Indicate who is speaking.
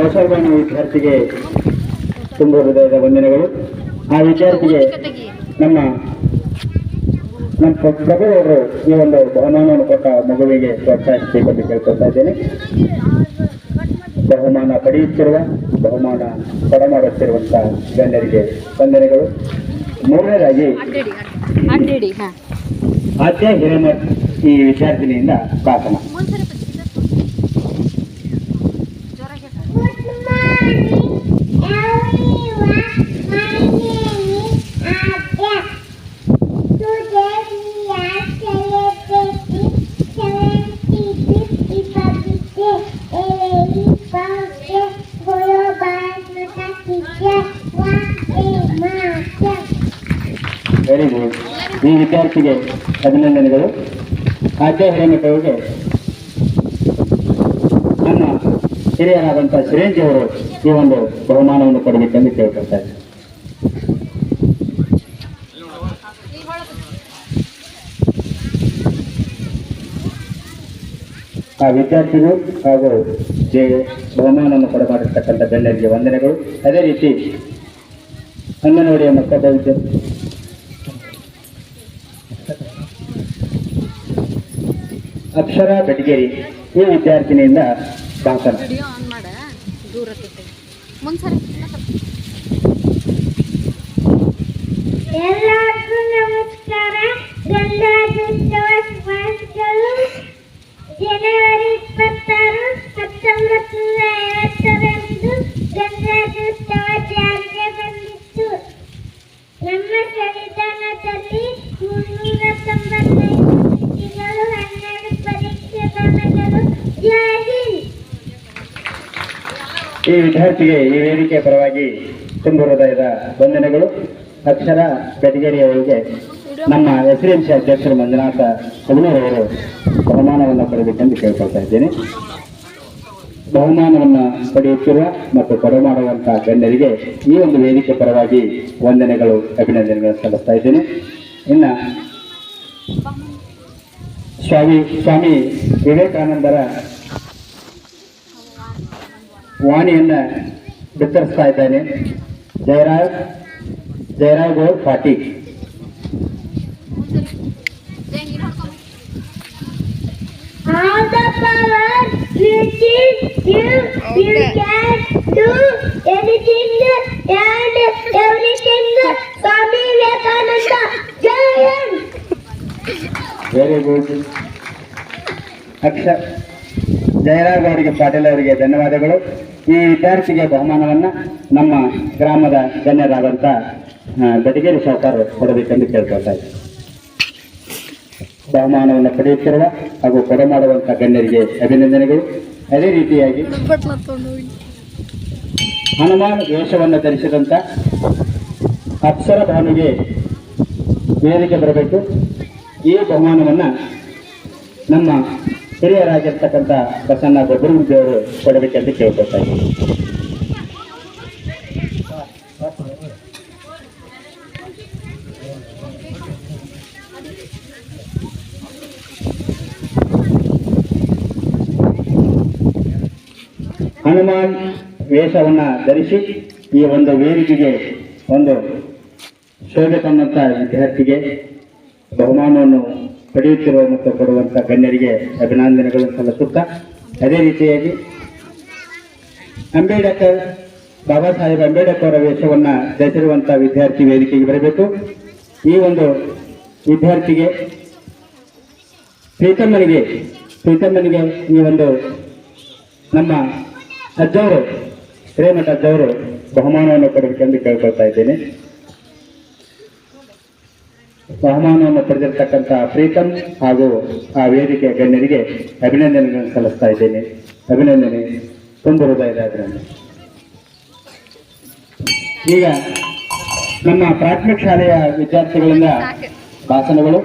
Speaker 1: ಕೌಶಲ್ಯವಾನ ವಿದ್ಯಾರ್ಥಿಗೆ ತುಂಬ ಹೃದಯದ ವಂದನೆಗಳು. ಆ ವಿದ್ಯಾರ್ಥಿಗೆ ನಮ್ಮ ಪ್ರಭುವರು ಈ ಒಂದು ಬಹುಮಾನವನ್ನು ಕೊಟ್ಟ ಮಗುವಿಗೆ ಪ್ರೋತ್ಸಾಹಿಸಬೇಕೆಂದು ಕೇಳ್ಕೊಳ್ತಾ ಇದ್ದೇನೆ. ಬಹುಮಾನ ಪಡೆಯುತ್ತಿರುವ, ಬಹುಮಾನ ಕೊಡಮಾಡುತ್ತಿರುವಂತಹ ಗಣ್ಯರಿಗೆ ವಂದನೆಗಳು. ಮೂರನೇದಾಗಿ ಆದ್ಯ ಹಿರೇಮಠ್ ಈ ವಿದ್ಯಾರ್ಥಿನಿಯಿಂದ ಭಾಷಣ. Very good. ಈ ವಿದ್ಯಾರ್ಥಿಗೆ ಅಭಿನಂದನೆಗಳು. ಆದ್ಯ ಹಿರೇಮಠ ಅವರಿಗೆ ನಮ್ಮ ಹಿರಿಯರಾದಂಥ ಶ್ರೇಂಜಿ ಅವರು ಈ ಒಂದು ಬಹುಮಾನವನ್ನು ಕೊಡಬೇಕೆಂದು ಕೇಳ್ಕೊಳ್ತಾರೆ. ಆ ವಿದ್ಯಾರ್ಥಿಗಳು ಹಾಗೂ ಬಹುಮಾನವನ್ನು ಕೊಡಮಾಡಿರ್ತಕ್ಕಂಥ ಗಣ್ಯರಿಗೆ ವಂದನೆಗಳು. ಅದೇ ರೀತಿ ಅಂಗನವಾಡಿಯ ಮಕ್ಕಳ ಅಕ್ಷರ ಬೆಟಗೇರಿ ಈ ವಿದ್ಯಾರ್ಥಿನಿಯಿಂದ ಭಾಷಣ.
Speaker 2: ಎಲ್ಲರಿಗೂ ನಮಸ್ಕಾರ. ಗಂಗಾಧೋತ್ಸವ ಶುಭಾಶಯಗಳು. ಜನವರಿ 26, 1950ರಂದು ಗಂಗಾಧೋತ್ಸವ ಜಾರಿಗೆ ಬಂದಿತ್ತು. ನಮ್ಮ ಸಂವಿಧಾನದಲ್ಲಿ 395 ಕೃತಿಗಳು, 12 ಪರೀಕ್ಷಾದಾನಗಳು. ಜೈ ಹಿಂದ್.
Speaker 1: ಈ ವಿದ್ಯಾರ್ಥಿಗೆ ಈ ವೇದಿಕೆ ಪರವಾಗಿ ತುಂಬ ಹೃದಯದ ವಂದನೆಗಳು. ಅಕ್ಷರ ಬೆಟಗೇರಿ ಅವರಿಗೆ ನಮ್ಮ SRMC ಅಧ್ಯಕ್ಷರು ಮಂಜುನಾಥ ಸಗನೂರವರು ಬಹುಮಾನವನ್ನು ಕೊಡಬೇಕೆಂದು ಕೇಳ್ಕೊಳ್ತಾ ಇದ್ದೇನೆ. ಬಹುಮಾನವನ್ನು ಪಡೆಯುತ್ತಿರುವ ಮತ್ತು ಕೊಡಮಾಡುವಂತಹ ಗಣ್ಯರಿಗೆ ಈ ಒಂದು ವೇದಿಕೆ ಪರವಾಗಿ ವಂದನೆಗಳು, ಅಭಿನಂದನೆಗಳು ಸಲ್ಲಿಸ್ತಾ ಇದ್ದೇನೆ. ಇನ್ನು ಸ್ವಾಮಿ ವಿವೇಕಾನಂದರ ವಾಣಿಯನ್ನು ಬಿತ್ತರಿಸ್ತಾ ಇದ್ದಾನೆ Jayarao Gowd Patil.
Speaker 2: All the power which is you can do anything and everything. Swami Vivekananda. Jai Hind.
Speaker 1: Very good. Jayarao ಅವರಿಗೆ ಪಾಟೀಲ್ ಅವರಿಗೆ ಧನ್ಯವಾದಗಳು. ಈ ವಿದ್ಯಾರ್ಥಿಗೆ ಬಹುಮಾನವನ್ನು ನಮ್ಮ ಗ್ರಾಮದ ಗಣ್ಯರಾದಂಥ ಬೆಟಗೇರಿ ಸಾವುಕಾರ ಕೊಡಬೇಕೆಂದು ಕೇಳ್ಕೊಳ್ತಾ ಇದ್ದಾರೆ. ಬಹುಮಾನವನ್ನು ಪಡೆಯುತ್ತಿರುವ ಹಾಗೂ ಕೊಡಮಾಡುವಂಥ ಗಣ್ಯರಿಗೆ ಅಭಿನಂದನೆಗಳು. ಅದೇ ರೀತಿಯಾಗಿ ಹನುಮಾನ್ ವೇಷವನ್ನು ಧರಿಸಿದಂಥ ಅಪ್ಸರ ಭಾನುಗೆ ವೇದಿಕೆ ಬರಬೇಕು. ಈ ಬಹುಮಾನವನ್ನು ನಮ್ಮ ಹಿರಿಯರಾಗಿರ್ತಕ್ಕಂಥ ಬಸಣ್ಣ ಗೊಬ್ಬರಗುಂದಿಯವರು ಕೊಡಬೇಕೆಂದು ಕೇಳ್ಕೊಳ್ತಾ ಇದ್ದೀವಿ. ಹನುಮಾನ್ ವೇಷವನ್ನು ಧರಿಸಿ ಈ ಒಂದು ವೇದಿಕೆಗೆ ಒಂದು ಶೋಭೆ ತಂದಂಥ ವಿದ್ಯಾರ್ಥಿಗೆ ಬಹುಮಾನವನ್ನು ಪಡೆಯುತ್ತಿರುವ ಮತ್ತು ಕೊಡುವಂಥ ಗಣ್ಯರಿಗೆ ಅಭಿನಂದನೆಗಳನ್ನು ಸಲ್ಲಿಸುತ್ತಾ, ಅದೇ ರೀತಿಯಾಗಿ ಬಾಬಾ ಸಾಹೇಬ್ ಅಂಬೇಡ್ಕರ್ ಅವರ ವೇಷವನ್ನು ಧರಿಸಿರುವಂಥ ವಿದ್ಯಾರ್ಥಿ ವೇದಿಕೆಗೆ ಬರಬೇಕು. ಈ ಒಂದು ವಿದ್ಯಾರ್ಥಿಗೆ ಪ್ರೀತಮ್ಮನಿಗೆ ಈ ಒಂದು ನಮ್ಮ ಅಜ್ಜವರು ಹಿರೇಮಠ ಅಜ್ಜವರು ಬಹುಮಾನವನ್ನು ಕೊಡಬೇಕೆಂದು ಕೇಳ್ಕೊಳ್ತಾ ಇದ್ದೇನೆ. ಬಹುಮಾನವನ್ನು ಪಡೆದಿರತಕ್ಕಂಥ ಪ್ರೀತಮ್ ಹಾಗೂ ಆ ವೇದಿಕೆ ಗಣ್ಯರಿಗೆ ಅಭಿನಂದನೆಗಳನ್ನು ಸಲ್ಲಿಸ್ತಾ ಇದ್ದೇನೆ. ಅಭಿನಂದನೆ, ತುಂಬ ಹೃದಯದ ಅಭಿನಂದನೆ. ಈಗ ನಮ್ಮ ಪ್ರಾಥಮಿಕ ಶಾಲೆಯ ವಿದ್ಯಾರ್ಥಿಗಳಿಂದ ಭಾಷಣಗಳು.